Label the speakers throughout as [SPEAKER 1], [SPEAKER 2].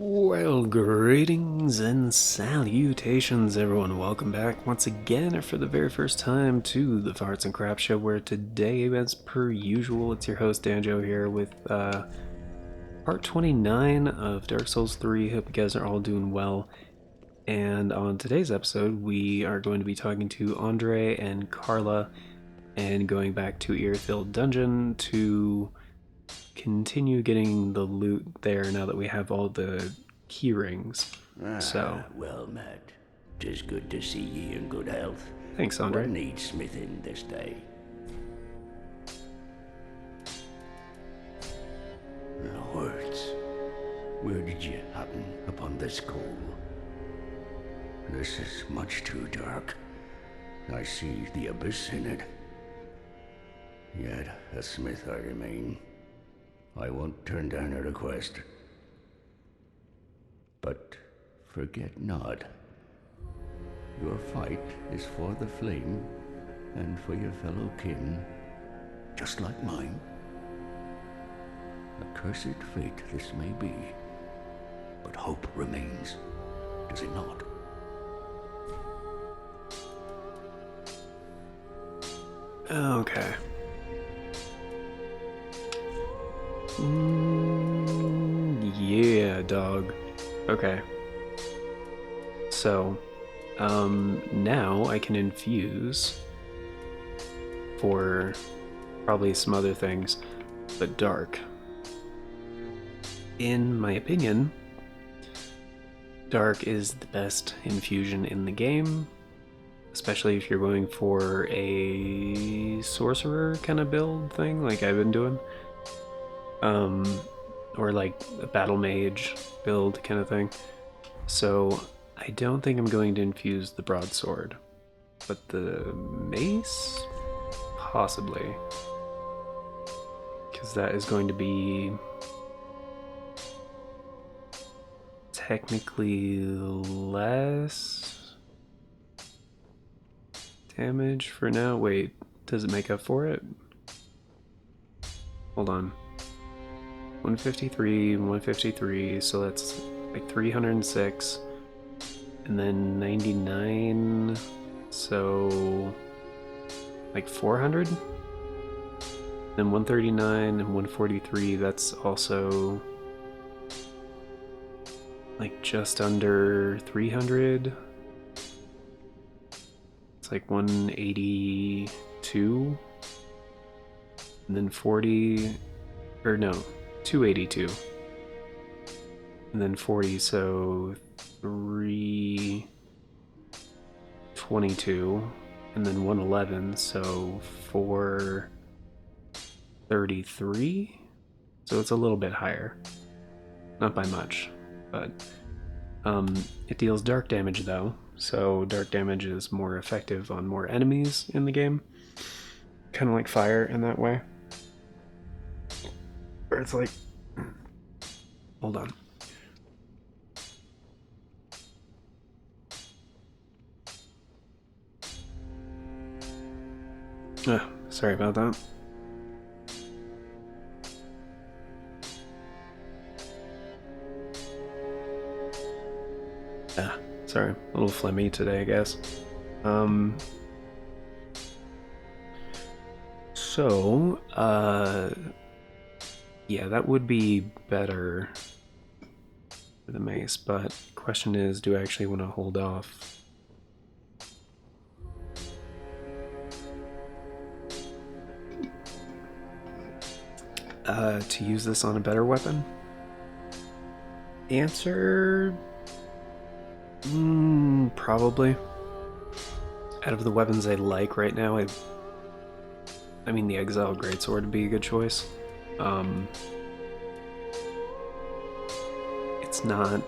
[SPEAKER 1] Well, greetings and salutations, everyone. Welcome back once again, or for the very first time, to the Farts and Crap Show, where today, as per usual, it's your host, Danjo, here with part 29 of Dark Souls 3. Hope you guys are all doing well. And on today's episode, we are going to be talking to Andre and Carla and going back to Earthfield Dungeon to continue getting the loot there now that we have all the key rings.
[SPEAKER 2] Well met. 'Tis good to see ye in good health.
[SPEAKER 1] Thanks, Andre.
[SPEAKER 2] What needs smithing this day? Lords, where did ye happen upon this coal? This is much too dark. I see the abyss in it. Yet a smith I remain. I won't turn down a request. But forget not, your fight is for the flame and for your fellow kin, just like mine. A cursed fate this may be, but hope remains, does it not?
[SPEAKER 1] Okay. Yeah, dog. Okay. So, now I can infuse for probably some other things, but dark. In my opinion, dark is the best infusion in the game, especially if you're going for a sorcerer kind of build thing like I've been doing. Or like a battle mage build kind of thing. So I don't think I'm going to infuse the broadsword, but the mace, possibly, because that is going to be technically less damage for now. Wait, does it make up for it? Hold on. 153, 153, so that's like 306, and then 99, so like 400, then 139 and 143, that's also like just under 300. It's like 182, and then 40, or no, 282, and then 40, so 322, and then 111, so 433, so it's a little bit higher, not by much, but it deals dark damage though, so dark damage is more effective on more enemies in the game, kind of like fire in that way. Or it's like, hold on. Sorry about that. Sorry, a little phlegmy today, I guess. Yeah, that would be better for the mace, but the question is, do I actually want to hold off? To use this on a better weapon? Answer... probably. Out of the weapons I like right now, I mean, the Exile Greatsword would be a good choice. It's not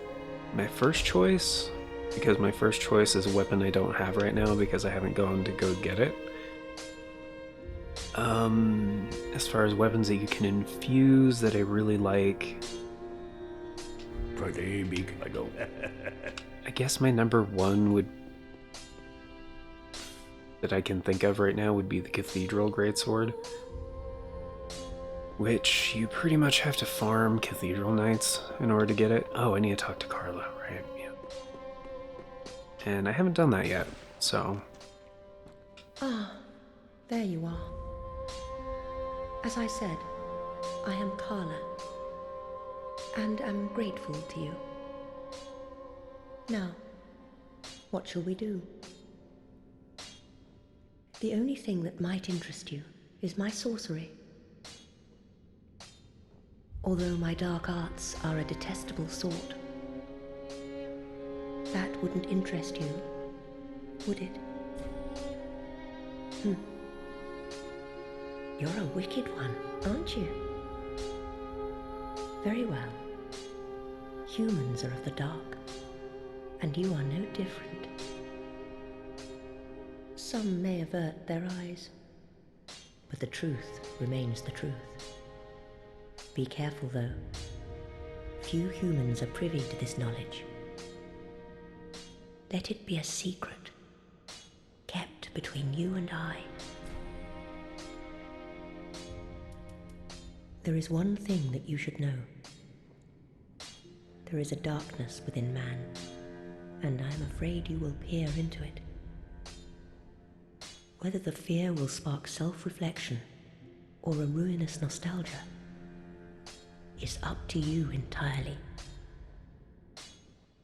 [SPEAKER 1] my first choice, because my first choice is a weapon I don't have right now because I haven't gone to go get it. As far as weapons that you can infuse that I really like,
[SPEAKER 2] For the big I go.
[SPEAKER 1] I guess my number one would, that I can think of right now, would be the Cathedral Greatsword. which you pretty much have to farm Cathedral Knights in order to get it. Oh, I need to talk to Carla, right? Yeah. And I haven't done that yet, so...
[SPEAKER 3] Ah, there you are. As I said, I am Carla, and am grateful to you. Now, what shall we do? The only thing that might interest you is my sorcery. Although my dark arts are a detestable sort, that wouldn't interest you, would it? You're a wicked one, aren't you? Very well. Humans are of the dark, and you are no different. Some may avert their eyes, but the truth remains the truth. Be careful, though. Few humans are privy to this knowledge. Let it be a secret, kept between you and I. There is one thing that you should know. There is a darkness within man, and I am afraid you will peer into it. Whether the fear will spark self-reflection or a ruinous nostalgia is up to you entirely.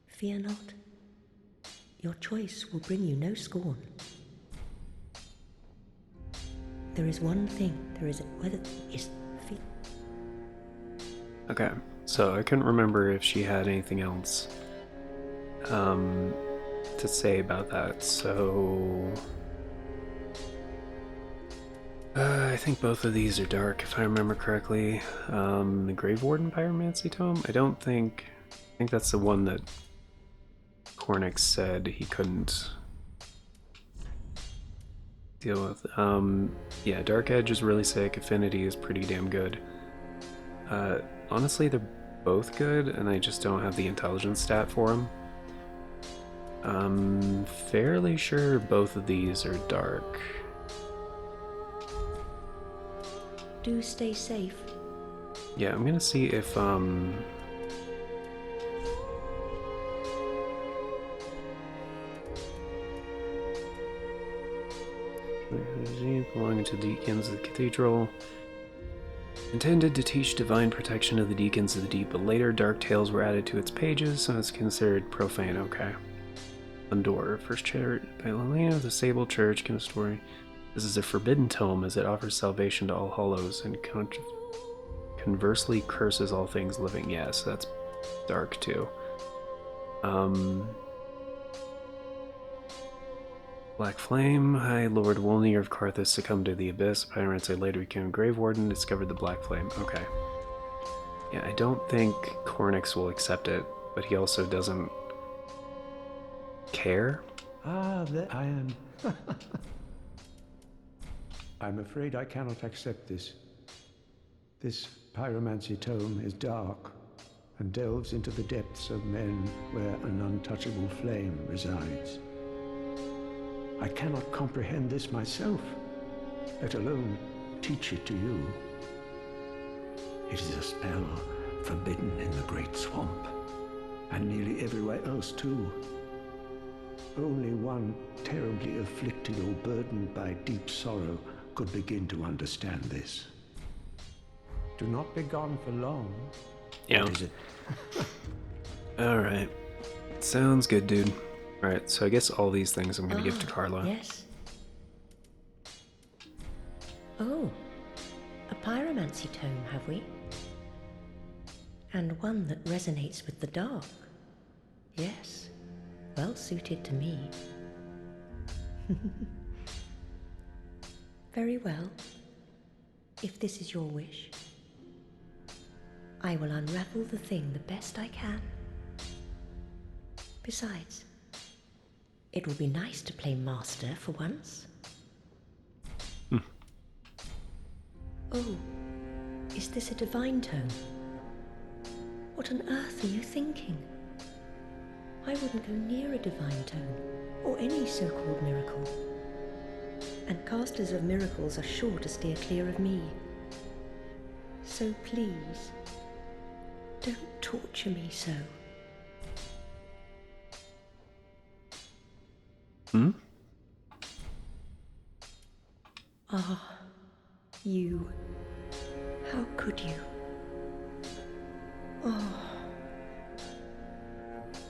[SPEAKER 3] Fear not. Your choice will bring you no scorn. There is one thing, whether is fear.
[SPEAKER 1] Okay, so I couldn't remember if she had anything else to say about that, so... I think both of these are dark, if I remember correctly. The Grave Warden Pyromancy Tome? I think that's the one that Cornix said he couldn't deal with. Yeah, Dark Edge is really sick. Affinity is pretty damn good. Honestly, they're both good, and I just don't have the intelligence stat for them. I'm fairly sure both of these are dark.
[SPEAKER 3] Do stay safe.
[SPEAKER 1] Yeah, I'm gonna see if, belonging to deacons of the cathedral. Intended to teach divine protection of the deacons of the deep, but later dark tales were added to its pages, so it's considered profane. Okay. Undor, first chart by Lelena of the Sable Church, kind of story. This is a forbidden tome as it offers salvation to all hollows and conversely curses all things living. Yeah, so that's dark too. Black Flame. High Lord Wolnir of Karthus succumbed to the Abyss. Pyromancer later became Grave Warden, discovered the Black Flame. Okay. Yeah, I don't think Cornix will accept it, but he also doesn't care.
[SPEAKER 4] Ah, there I am. I'm afraid I cannot accept this. This pyromancy tome is dark and delves into the depths of men where an untouchable flame resides. I cannot comprehend this myself, let alone teach it to you. It is a spell forbidden in the Great Swamp, and nearly everywhere else too. Only one terribly afflicted or burdened by deep sorrow could begin to understand this. Do not be gone for long.
[SPEAKER 1] Yeah.
[SPEAKER 4] What is it?
[SPEAKER 1] Alright. Sounds good, dude. Alright, so I guess all these things I'm gonna give to Carla.
[SPEAKER 3] Yes. Oh, a pyromancy tome, have we? And one that resonates with the dark. Yes, well suited to me. Very well. If this is your wish, I will unravel the thing the best I can. Besides, it will be nice to play master for once. Oh, is this a divine tome? What on earth are you thinking? I wouldn't go near a divine tome, or any so-called miracle. And casters of miracles are sure to steer clear of me. So please, don't torture me so.
[SPEAKER 1] Hmm?
[SPEAKER 3] Ah, you. How could you? Oh.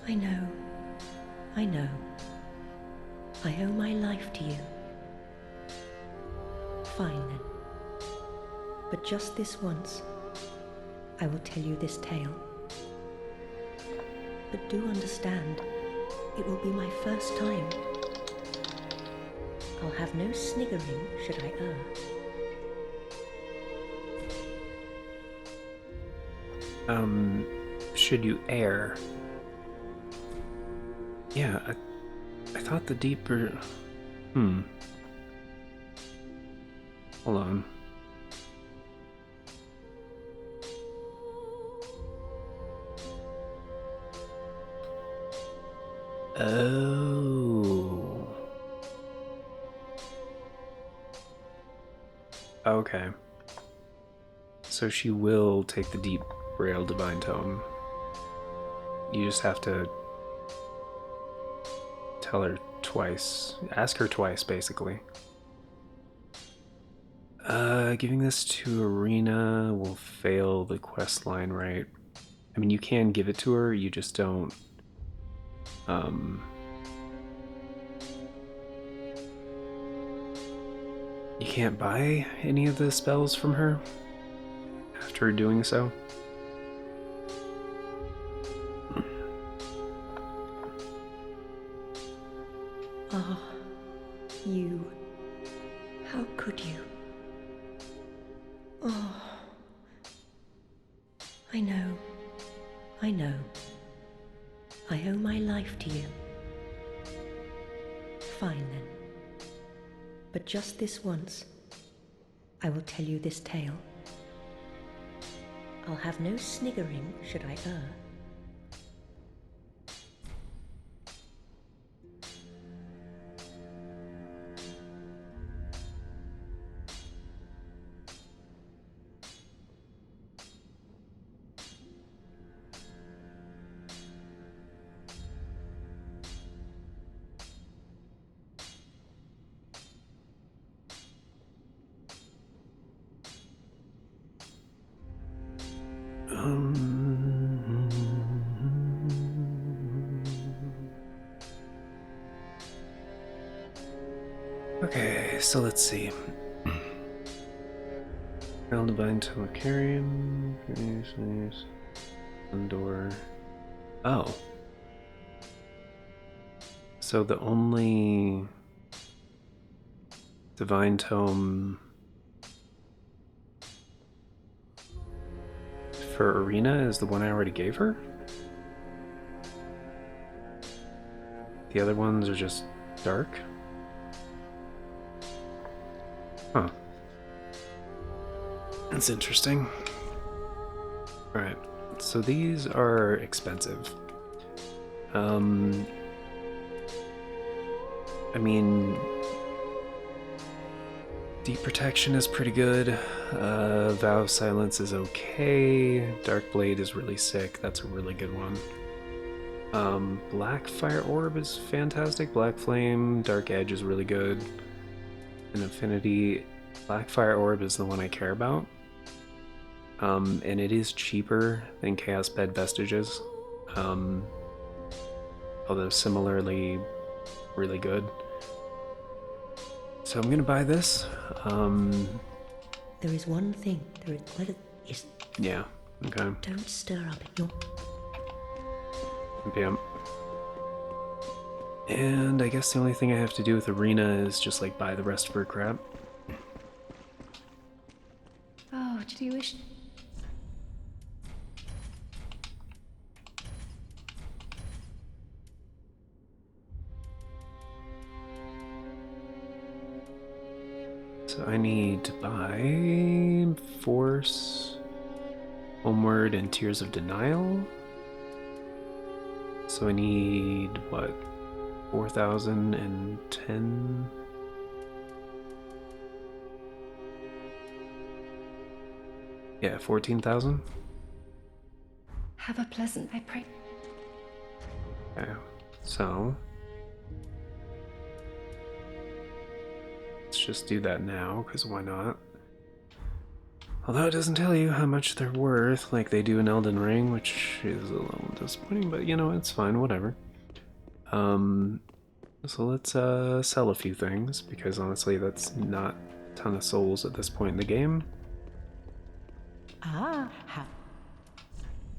[SPEAKER 3] I know. I know. I owe my life to you. Fine then. But just this once, I will tell you this tale. But do understand, it will be my first time. I'll have no sniggering should I err.
[SPEAKER 1] Should you err? Yeah, I thought the deeper... Hold on. Oh. Okay. So she will take the deep braille divine tome. You just have to tell her twice. Ask her twice, basically. Giving this to Arena will fail the quest line, right? I mean, you can give it to her, you just don't... You can't buy any of the spells from her after doing so.
[SPEAKER 3] Ah, you. How could you? Oh. I know. I know. I owe my life to you. Fine then. But just this once, I will tell you this tale. I'll have no sniggering should I err.
[SPEAKER 1] Okay, so let's see. Realm Divine Telecarium. Door. Oh. So the only Divine Tome for Arena is the one I already gave her? The other ones are just dark? Huh. That's interesting. Alright, so these are expensive. I mean, Deep Protection is pretty good. Vow of Silence is okay. Dark Blade is really sick. That's a really good one. Black Fire Orb is fantastic. Black Flame, Dark Edge is really good. And Affinity, Black Fire Orb is the one I care about. And it is cheaper than Chaos Bed Vestiges. Although similarly really good. So I'm gonna buy this.
[SPEAKER 3] There is one thing. Is.
[SPEAKER 1] Yeah, okay.
[SPEAKER 3] Don't stir up your.
[SPEAKER 1] Yeah. And I guess the only thing I have to do with Arena is just like buy the rest of her crap.
[SPEAKER 5] Oh, did you wish?
[SPEAKER 1] So I need to buy Force, Homeward, and Tears of Denial. So I need, what, 4,010? Yeah, 14,000.
[SPEAKER 5] Have a pleasant, I pray.
[SPEAKER 1] Okay, so let's just do that now, because why not? Although it doesn't tell you how much they're worth like they do in Elden Ring, which is a little disappointing, but you know, it's fine, whatever. So let's sell a few things, because honestly that's not a ton of souls at this point in the game.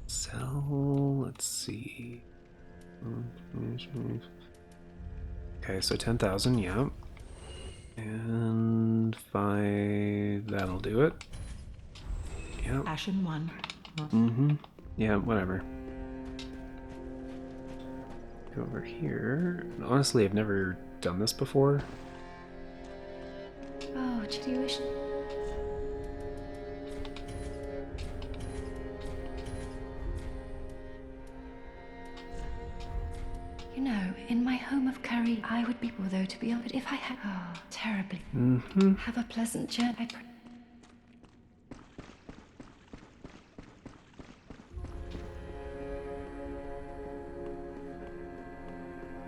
[SPEAKER 1] Sell, let's see. Okay, so 10,000, yeah. And 5, that'll do it. Yep.
[SPEAKER 6] Ashen 1.
[SPEAKER 1] Mm-hmm. Yeah, whatever. Go over here. And honestly, I've never done this before.
[SPEAKER 5] Oh, do you wish? You know, in my home of curry, I would be although to be honest, if I had terribly. Have a pleasant journey, I pray.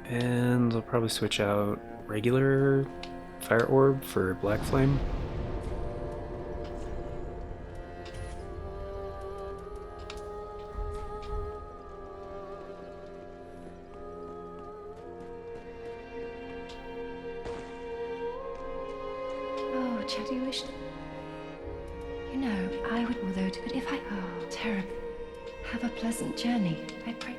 [SPEAKER 1] And I'll probably switch out regular fire orb for black flame.
[SPEAKER 5] Oh, do you wish? You know, I would although to, but if I terribly. Have a pleasant journey, I pray.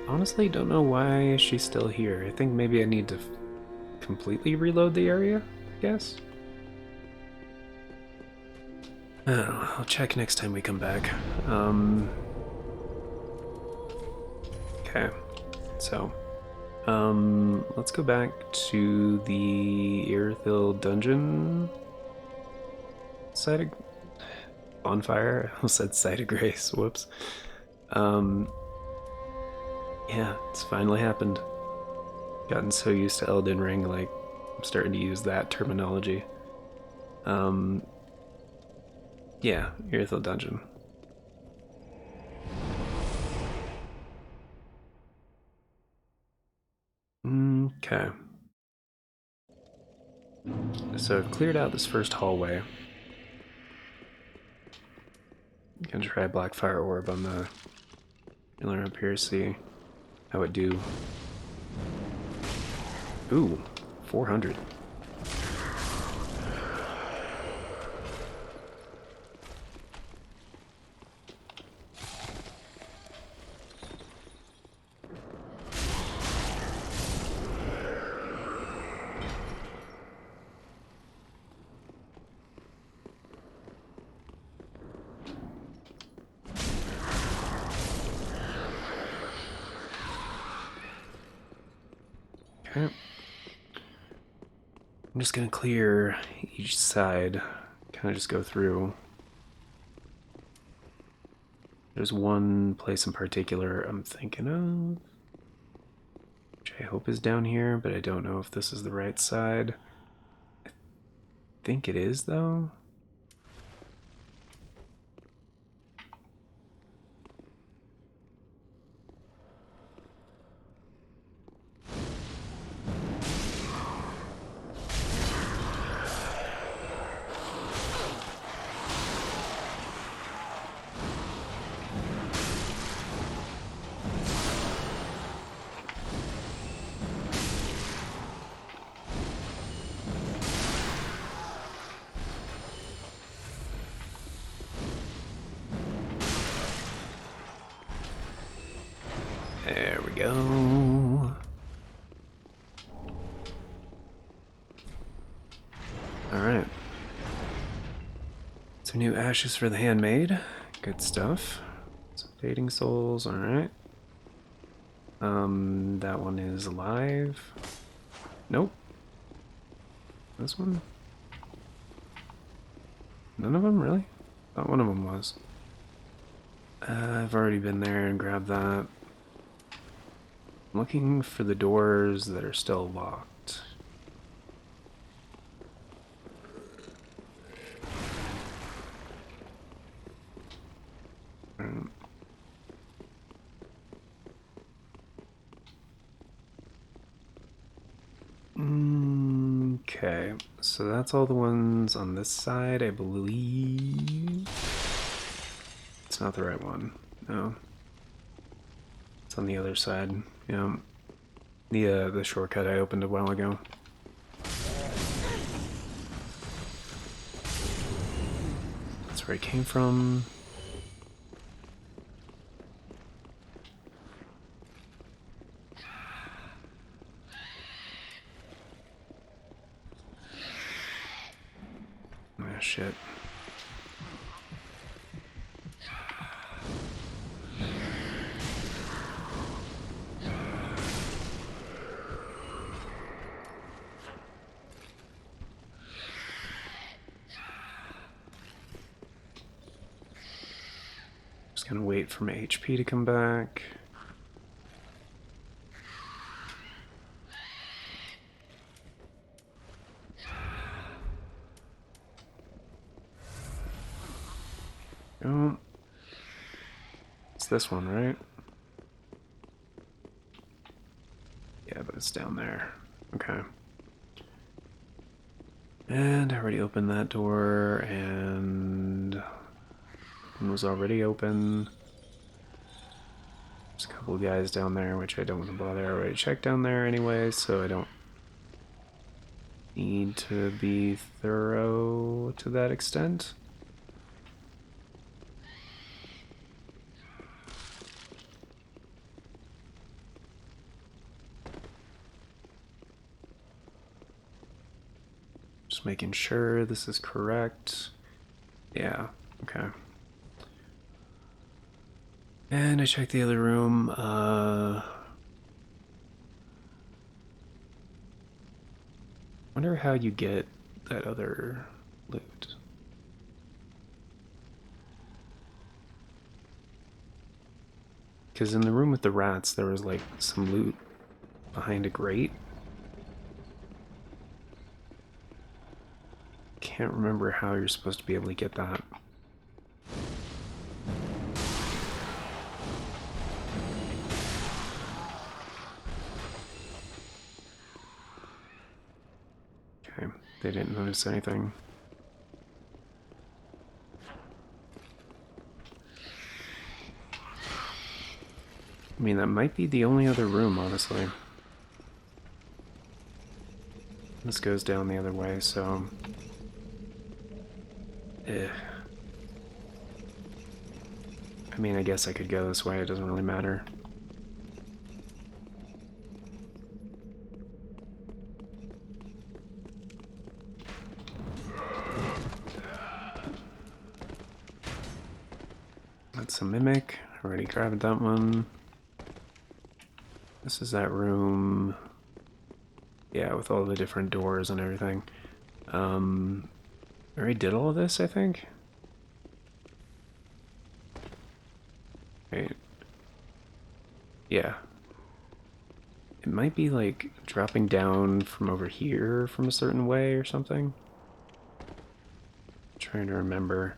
[SPEAKER 1] Honestly, don't know why she's still here. I think maybe I need to completely reload the area, I guess. I don't know, I'll check next time we come back. Okay, so, let's go back to the Irithyll dungeon site of bonfire. I almost said site of grace, whoops. Yeah, it's finally happened. Gotten so used to Elden Ring, like, I'm starting to use that terminology. Yeah, Irithyll dungeon. Okay. So I've cleared out this first hallway. I'm gonna try Blackfire Orb on the pillar up here, see how it do. Ooh, 400. Okay. I'm just gonna clear each side, kind of just go through. There's one place in particular I'm thinking of, which I hope is down here, but I don't know if this is the right side. I think it is, though. There we go. Alright. Some new ashes for the handmaid. Good stuff. Some fading souls, alright. That one is alive. Nope. This one? None of them, really? Thought one of them was. I've already been there and grabbed that. I'm looking for the doors that are still locked. Okay, so that's all the ones on this side, I believe. It's not the right one. No. It's on the other side. Yeah. The shortcut I opened a while ago. That's where it came from. Ah, shit. Just gonna wait for my HP to come back. Oh. It's this one, right? Yeah, but it's down there. Okay. And I already opened that door, and one was already open. There's a couple guys down there, which I don't want to bother. I already checked down there anyway, so I don't need to be thorough to that extent. Just making sure this is correct. Yeah, okay. And I checked the other room. Wonder how you get that other loot. Because in the room with the rats, there was like some loot behind a grate. Can't remember how you're supposed to be able to get that. Okay, they didn't notice anything. I mean, that might be the only other room, honestly. This goes down the other way, so... I mean, I guess I could go this way, it doesn't really matter. That's a mimic. Already grabbed that one. This is that room. Yeah, with all the different doors and everything. I already did all of this, I think. Wait. Yeah. It might be like dropping down from over here from a certain way or something. I'm trying to remember.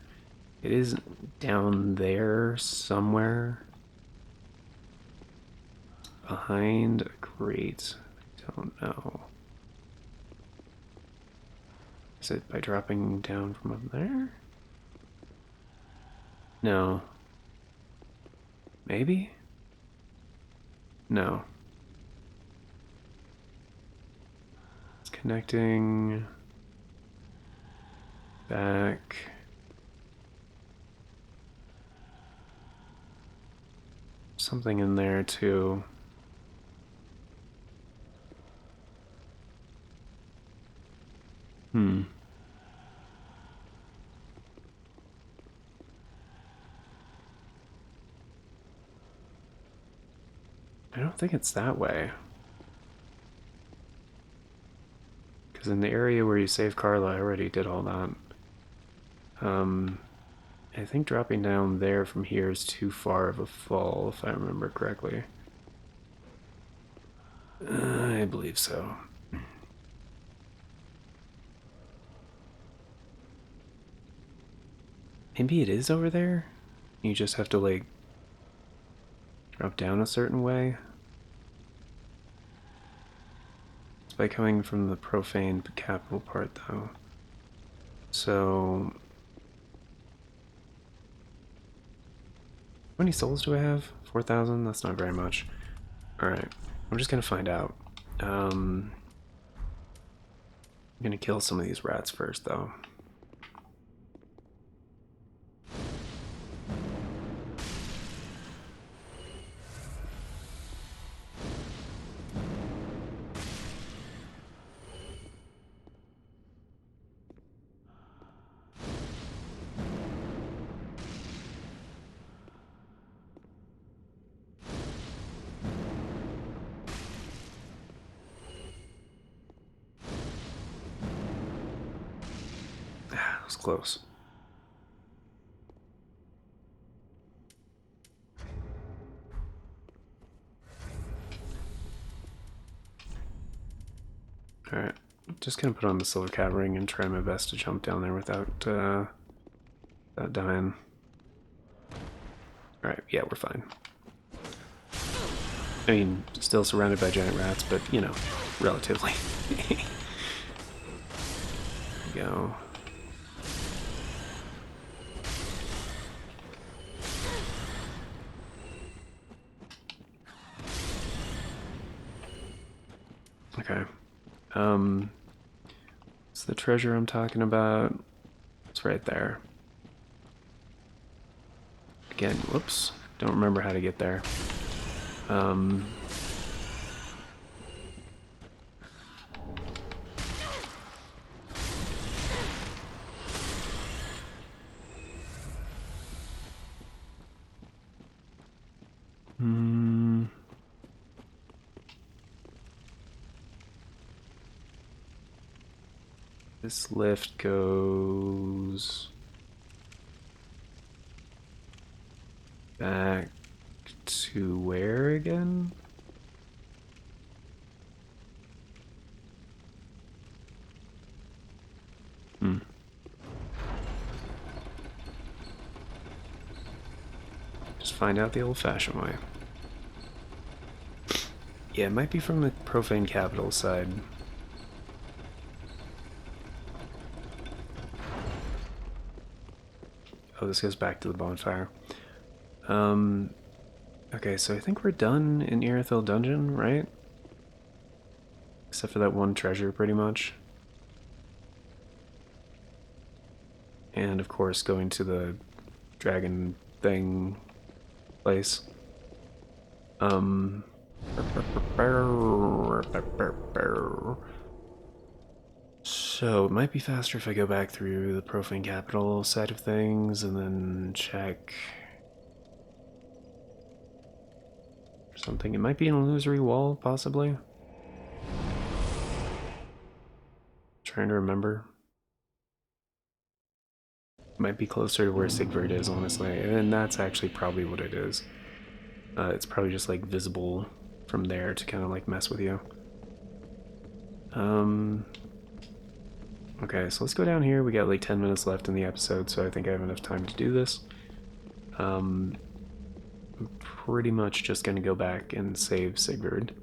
[SPEAKER 1] It is down there somewhere. Behind a grate. I don't know. Is it by dropping down from up there? No. Maybe? No. It's connecting back. Something in there too. I don't think it's that way. Because in the area where you save Carla, I already did all that. I think dropping down there from here is too far of a fall, if I remember correctly. I believe so. Maybe it is over there? You just have to, like, drop down a certain way? by coming from the profane capital part, though. So... how many souls do I have? 4,000? That's not very much. Alright, I'm just gonna find out. I'm gonna kill some of these rats first, though. That was close. Alright, just gonna put on the silver cat ring and try my best to jump down there without dying. Alright, yeah, we're fine. I mean, still surrounded by giant rats, but, you know, relatively. There we go. Okay. It's the treasure I'm talking about. It's right there. Again, whoops. Don't remember how to get there. This lift goes back to where again? Just find out the old-fashioned way. Yeah, it might be from the profane capital side. Oh, this goes back to the bonfire. Okay, so I think we're done in Irithyll Dungeon, right? Except for that one treasure, pretty much. And, of course, going to the dragon thing place. So, it might be faster if I go back through the profane capital side of things and then check something. It might be an illusory wall, possibly. Trying to remember. Might be closer to where Sigvard is, honestly, and that's actually probably what it is. It's probably just like visible from there to kind of like mess with you. Okay, so let's go down here. We got like 10 minutes left in the episode, so I think I have enough time to do this. I'm pretty much just gonna go back and save Sigurd.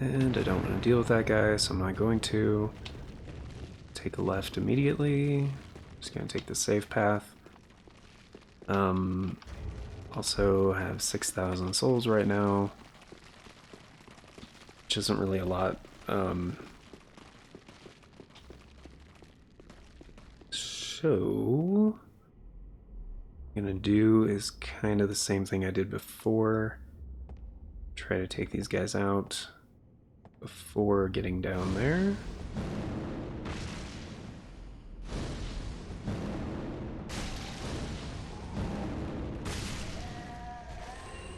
[SPEAKER 1] And I don't want to deal with that guy, so I'm not going to. Take a left immediately. Just gonna take the safe path. Also have 6,000 souls right now, which isn't really a lot. So, what I'm gonna do is kind of the same thing I did before. Try to take these guys out before getting down there.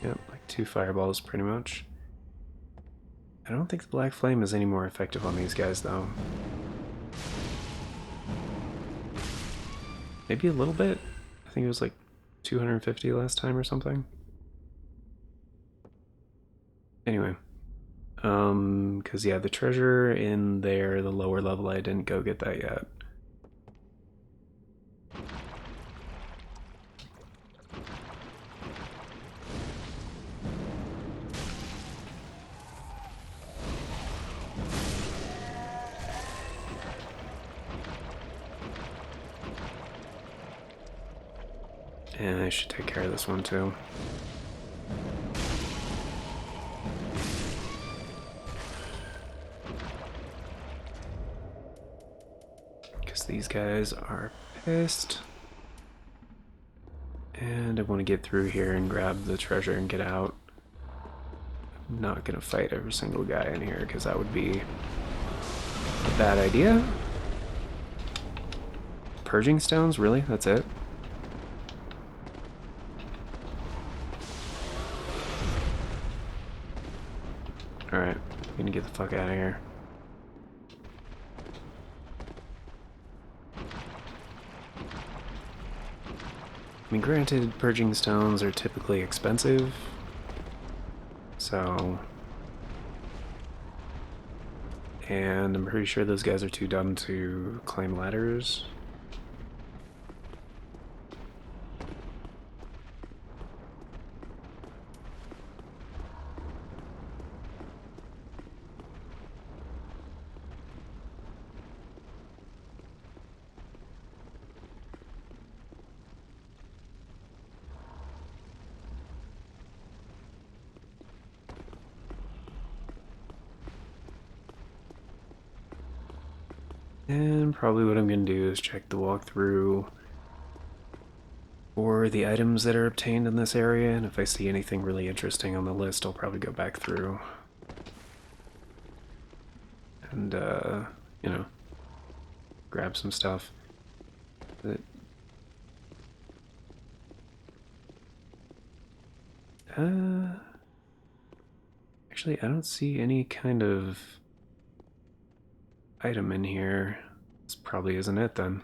[SPEAKER 1] Yep, like 2 fireballs pretty much. I don't think the Black Flame is any more effective on these guys though. Maybe a little bit. I think it was like 250 last time or something. Anyway, Because yeah, the treasure in there, the lower level, I didn't go get that yet. And I should take care of this one too. Because these guys are pissed. And I want to get through here and grab the treasure and get out. I'm not going to fight every single guy in here because that would be a bad idea. Purging stones? Really? That's it? Alright, I'm gonna get the fuck out of here. I mean, granted, purging stones are typically expensive, so... And I'm pretty sure those guys are too dumb to climb ladders. And probably what I'm going to do is check the walkthrough for the items that are obtained in this area, and if I see anything really interesting on the list, I'll probably go back through. And, you know, grab some stuff. But, actually, I don't see any kind of item in here. This probably isn't it then.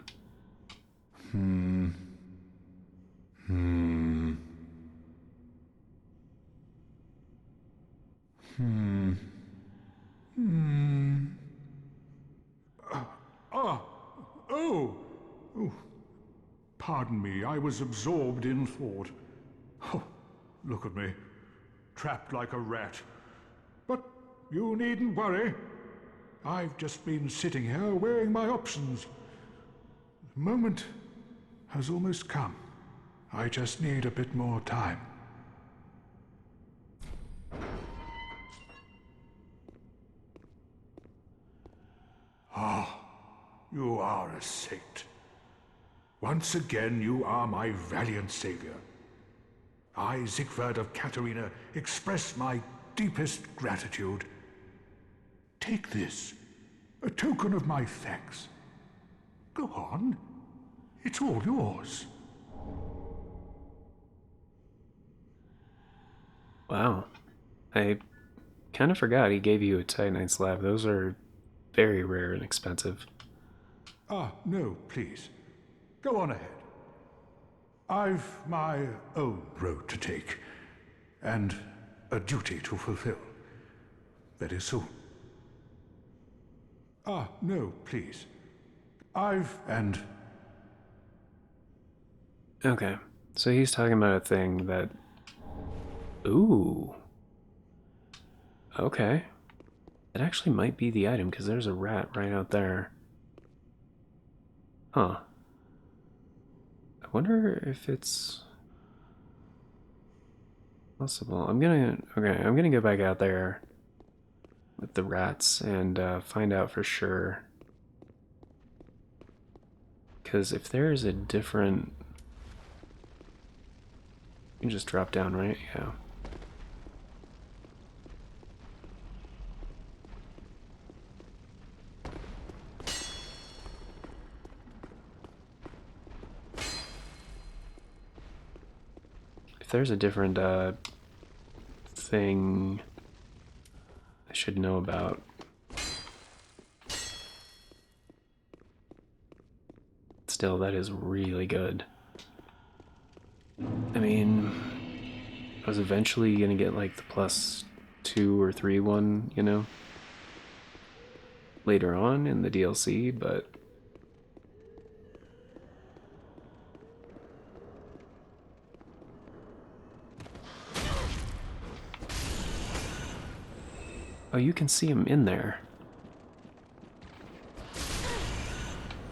[SPEAKER 6] Oh! Pardon me, I was absorbed in thought. Oh, look at me. Trapped like a rat. But you needn't worry. I've just been sitting here weighing my options. The moment has almost come. I just need a bit more time. You are a saint. Once again, you are my valiant savior. I, Siegfried of Katarina, express my deepest gratitude. Take this, a token of my thanks. Go on. It's all yours.
[SPEAKER 1] Wow. I kind of forgot he gave you a Titanite slab. Those are very rare and expensive.
[SPEAKER 6] No, please. Go on ahead. I've my own road to take, and a duty to fulfill. Very soon. No, please.
[SPEAKER 1] Okay, so he's talking about a thing that... Ooh. Okay. It actually might be the item, because there's a rat right out there. Huh. I wonder if it's possible. I'm gonna go back out there with the rats and find out for sure. Because if there's a different... You can just drop down, right? Yeah. If there's a different thing I should know about. Still, that is really good. I mean, I was eventually gonna get like the 2 or 3 one, you know, later on in the DLC, but oh, you can see him in there.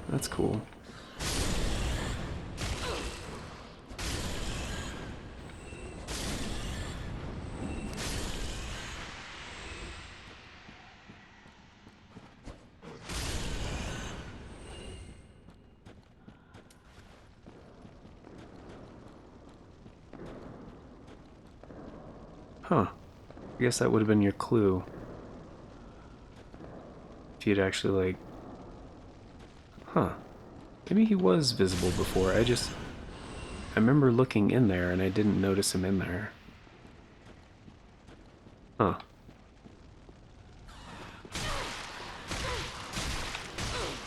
[SPEAKER 1] That's cool. Huh. I guess that would have been your clue. If you'd actually, like... Huh. Maybe he was visible before. I remember looking in there and I didn't notice him in there. Huh.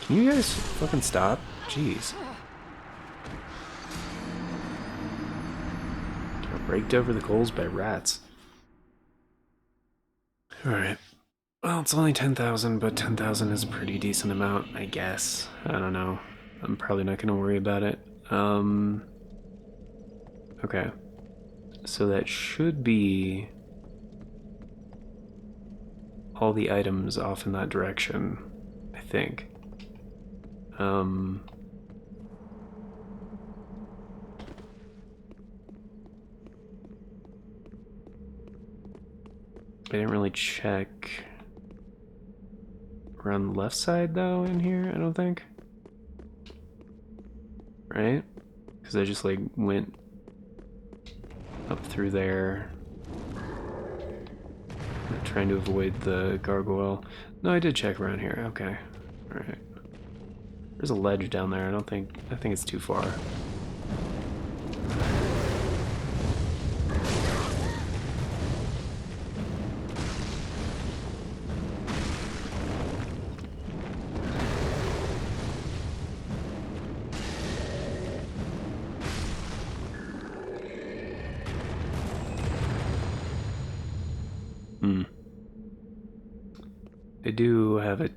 [SPEAKER 1] Can you guys fucking stop? Jeez. Got raked over the coals by rats. Alright. Well, it's only 10,000, but 10,000 is a pretty decent amount, I guess. I don't know. I'm probably not gonna worry about it. Okay. So that should be all the items off in that direction, I think. I didn't really check around the left side though in here, I don't think. Right? Because I just like went up through there. Trying to avoid the gargoyle. No, I did check around here. Okay. Alright. There's a ledge down there. I think it's too far. They do have it.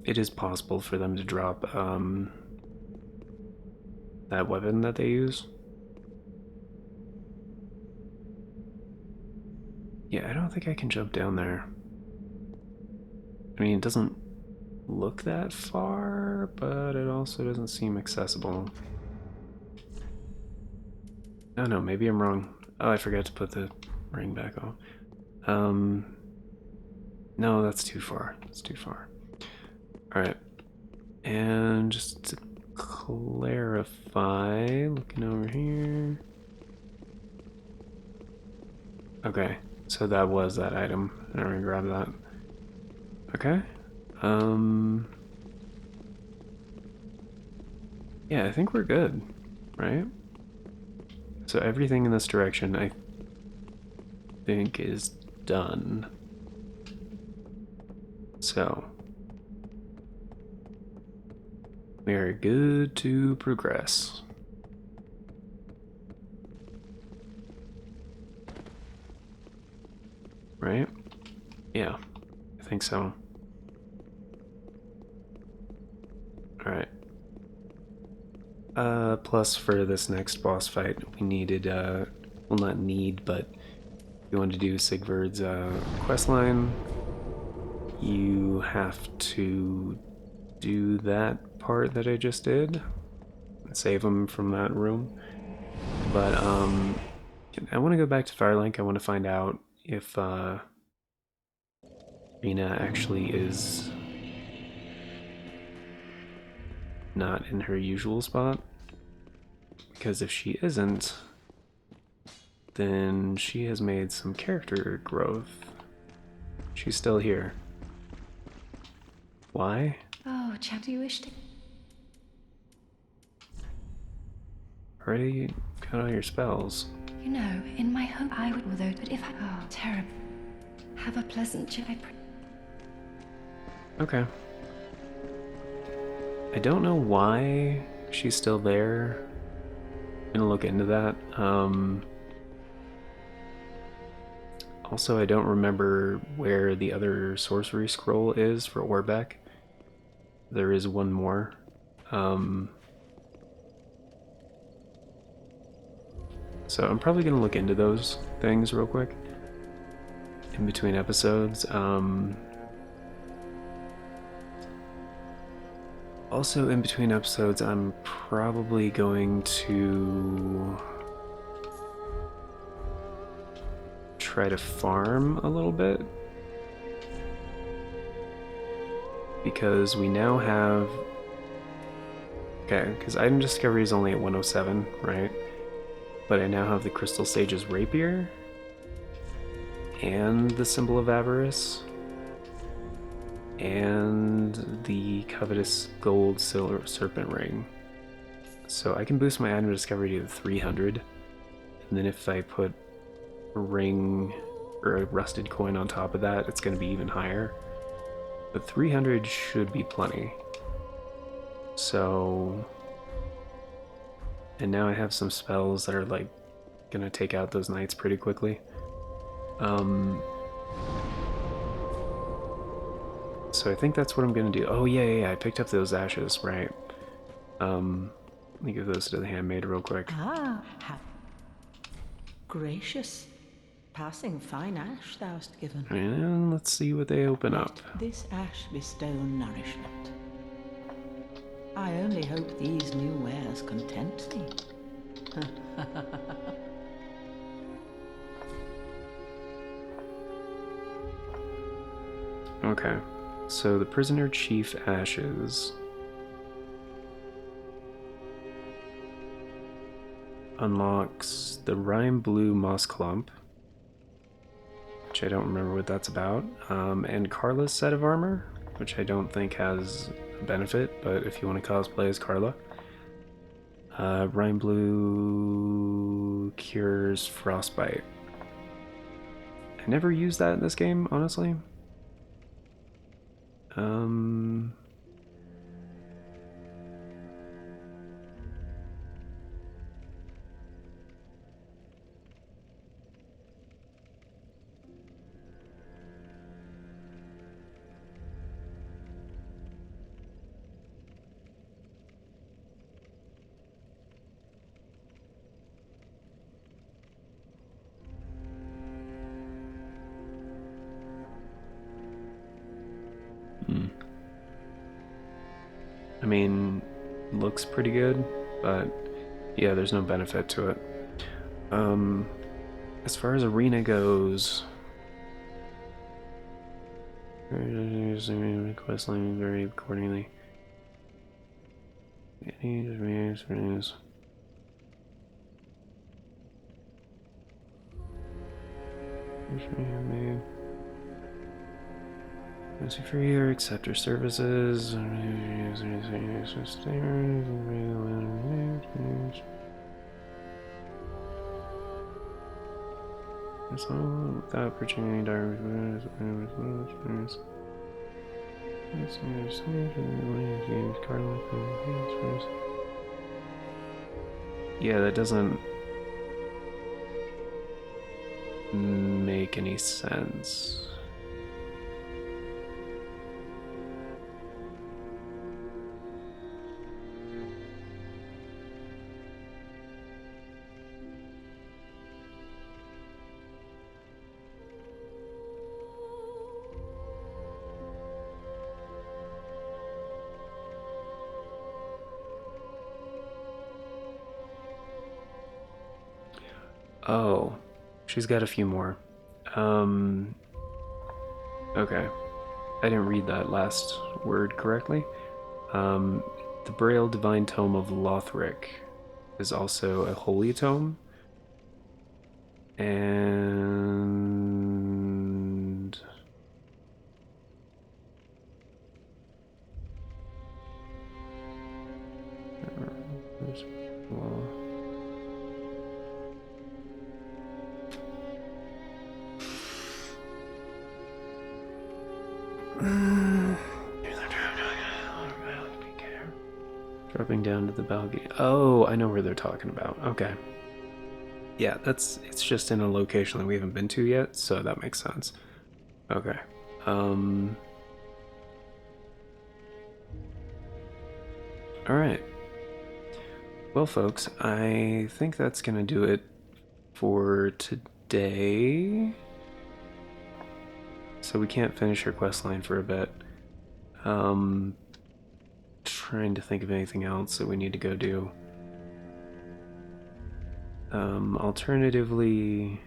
[SPEAKER 1] It is possible for them to drop that weapon that they use. Yeah, I don't think I can jump down there. I mean, it doesn't look that far, but it also doesn't seem accessible. Oh no, maybe I'm wrong. Oh, I forgot to put the ring back on. No, that's too far. That's too far. Alright. And just to clarify, looking over here. Okay, so that was that item. I'm gonna grab that. Okay. Yeah, I think we're good, right? So everything in this direction, I think, is done. So we are good to progress. Right? Yeah, I think so. Alright. Plus for this next boss fight, we needed, well, not need, but if you want to do Sigvard's questline, you have to do that part that I just did. Save him from that room. But, I want to go back to Firelink. I want to find out if, Rina actually is not in her usual spot. Because if she isn't, then she has made some character growth. She's still here. Why?
[SPEAKER 5] Oh, chap, do you wish to?
[SPEAKER 1] Already got all your spells.
[SPEAKER 5] You know, in my home, I would, although, but if I, oh, terrible. Have a pleasant journey.
[SPEAKER 1] Okay. I don't know why she's still there. I'm gonna look into that. Also, I don't remember where the other sorcery scroll is for Orbeck. There is one more. So I'm probably going to look into those things real quick in between episodes. Also, in between episodes, I'm probably going to try to farm a little bit. Because we now have... Okay, because item discovery is only at 107, right? But I now have the Crystal Sage's Rapier and the Symbol of Avarice and the Covetous Gold Silver Serpent Ring. So I can boost my item discovery to 300, and then if I put a ring or a rusted coin on top of that, it's going to be even higher. But 300 should be plenty. So... And now I have some spells that are like gonna take out those knights pretty quickly. So I think that's what I'm gonna do. Oh yeah, I picked up those ashes, right? Let me give those to the handmaid real quick.
[SPEAKER 7] Gracious. Passing fine ash thou'st given.
[SPEAKER 1] And let's see what they open up.
[SPEAKER 7] Let this ash bestow nourishment. I only hope these new wares content thee.
[SPEAKER 1] Okay, so the prisoner chief ashes unlocks the Rime Blue Moss Clump, which I don't remember what that's about, and Carla's set of armor, which I don't think has a benefit, but if you want to cosplay as Carla. Rime Blue cures frostbite. I never used that in this game, honestly. I mean, looks pretty good, but yeah, there's no benefit to it. As far as arena goes, quest line vary accordingly. Fancy free or accept her services. Without purchasing any direct yeah, that doesn't make any sense. Oh, she's got a few more. Okay. I didn't read that last word correctly. The Braille Divine Tome of Lothric is also a holy tome. And... Dropping down to the balcony. Oh, I know where they're talking about. Okay. Yeah, it's just in a location that we haven't been to yet, so that makes sense. Okay. Alright. Well, folks, I think that's gonna do it for today. So we can't finish her quest line for a bit. Trying to think of anything else that we need to go do. Alternatively,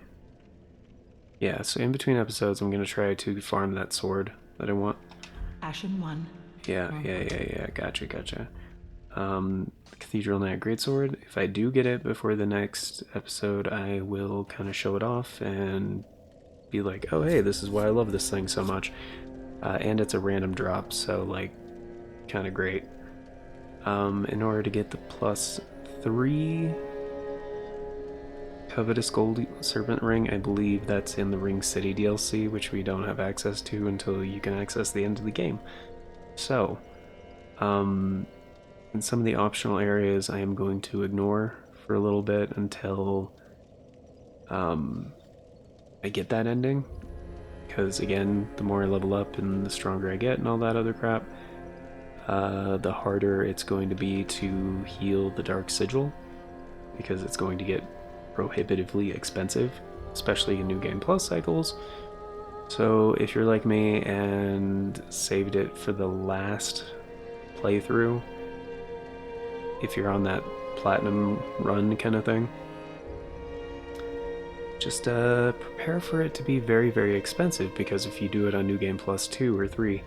[SPEAKER 1] yeah, so in between episodes, I'm gonna try to farm that sword that I want.
[SPEAKER 7] Ashen one.
[SPEAKER 1] Yeah. Gotcha. Cathedral Knight Greatsword. If I do get it before the next episode, I will kind of show it off and be like, oh, hey, this is why I love this thing so much. And it's a random drop, so, like, kind of great. In order to get the +3 Covetous Gold Serpent Ring, I believe that's in the Ring City DLC, which we don't have access to until you can access the end of the game. So, in some of the optional areas, I am going to ignore for a little bit until I get that ending. Because, again, the more I level up and the stronger I get and all that other crap, the harder it's going to be to heal the Dark Sigil, because it's going to get prohibitively expensive, especially in New Game Plus cycles. So if you're like me and saved it for the last playthrough, if you're on that platinum run kind of thing, just prepare for it to be very, very expensive, because if you do it on New Game Plus 2 or 3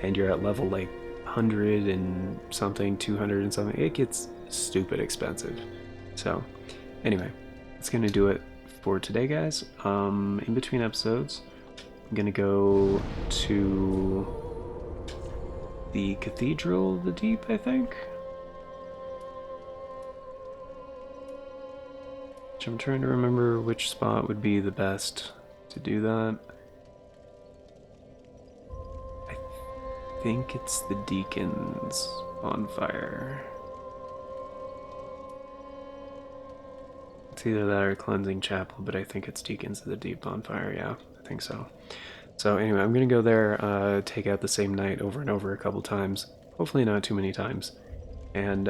[SPEAKER 1] and you're at level like 100 and something, 200 and something, it gets stupid expensive. So anyway, that's gonna do it for today, guys. In between episodes, I'm gonna go to the Cathedral of the Deep, I think. Which I'm trying to remember which spot would be the best to do that. I think it's the Deacon's bonfire. It's either that or Cleansing Chapel, but I think it's Deacons of the Deep bonfire. Yeah, I think so. So anyway, I'm gonna go there, take out the same knight over and over a couple times. Hopefully not too many times. And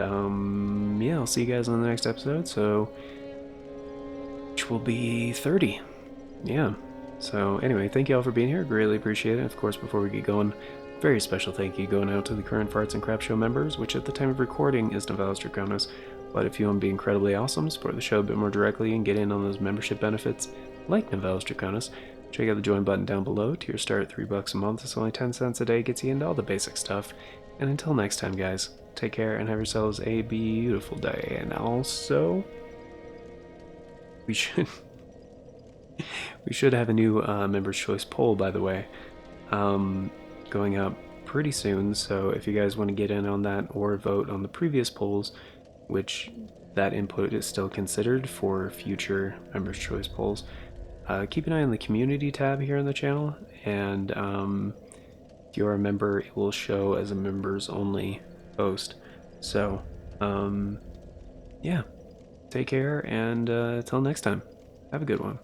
[SPEAKER 1] yeah, I'll see you guys on the next episode. So, which will be 30. Yeah. So anyway, thank you all for being here. Greatly appreciate it. Of course, before we get going, very special thank you going out to the current Farts and Crap Show members, which at the time of recording is Novellis Draconis. But if you want to be incredibly awesome, support the show a bit more directly, and get in on those membership benefits like Novellis Draconis, check out the join button down below. Tier start at $3 a month. It's only 10 cents a day, gets you into all the basic stuff. And until next time, guys, take care and have yourselves a beautiful day. And also, we should have a new members choice poll, by the way, going up pretty soon. So if you guys want to get in on that or vote on the previous polls, which that input is still considered for future members choice polls, keep an eye on the community tab here on the channel, and if you're a member, it will show as a members only post. So yeah, take care, and until next time, have a good one.